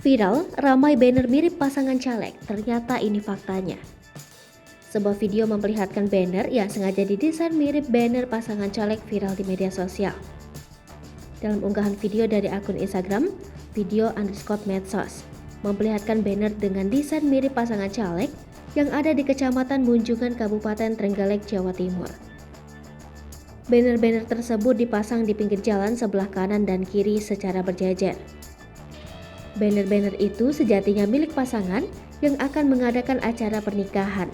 Viral, ramai banner mirip pasangan caleg, ternyata ini faktanya. Sebuah video memperlihatkan banner yang sengaja didesain mirip banner pasangan caleg viral di media sosial. Dalam unggahan video dari akun Instagram, video_medsos, memperlihatkan banner dengan desain mirip pasangan caleg yang ada di Kecamatan Munjungan, Kabupaten Trenggalek, Jawa Timur. Banner-banner tersebut dipasang di pinggir jalan sebelah kanan dan kiri secara berjejer. Banner-banner itu sejatinya milik pasangan yang akan mengadakan acara pernikahan.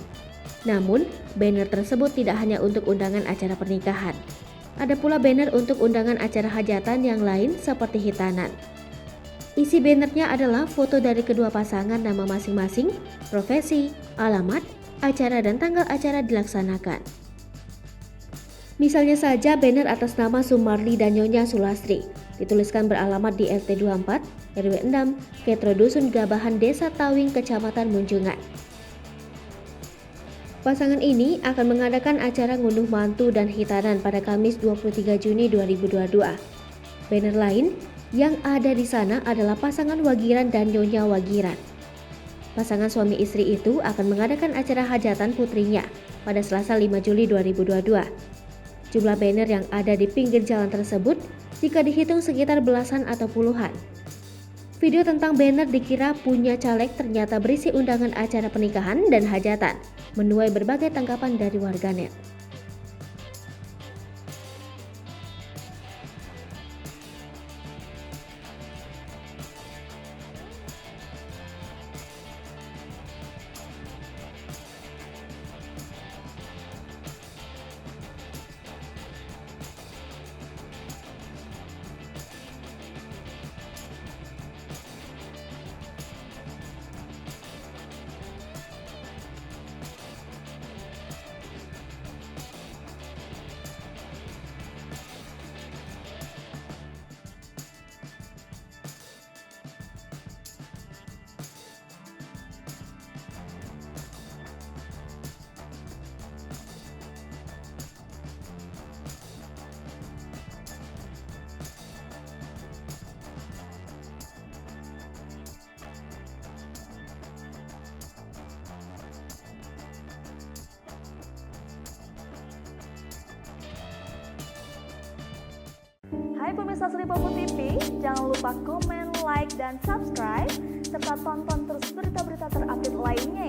Namun, banner tersebut tidak hanya untuk undangan acara pernikahan. Ada pula banner untuk undangan acara hajatan yang lain seperti hitanan. Isi bannernya adalah foto dari kedua pasangan, nama masing-masing, profesi, alamat, acara dan tanggal acara dilaksanakan. Misalnya saja banner atas nama Sumarli dan Nyonya Sulastri, dituliskan beralamat di RT 24, RW 6, Ketro Dusun Gabahan, Desa Tawing, Kecamatan Munjungan. Pasangan ini akan mengadakan acara ngunduh mantu dan hitanan pada Kamis 23 Juni 2022. Banner lain yang ada di sana adalah pasangan Wagiran dan Nyonya Wagiran. Pasangan suami istri itu akan mengadakan acara hajatan putrinya pada Selasa 5 Juli 2022. Jumlah banner yang ada di pinggir jalan tersebut jika dihitung sekitar belasan atau puluhan. Video tentang banner dikira punya caleg ternyata berisi undangan acara pernikahan dan hajatan, menuai berbagai tanggapan dari warganet. Hai pemirsa Sri Popo TV, jangan lupa komen, like, dan subscribe, serta tonton terus berita-berita terupdate lainnya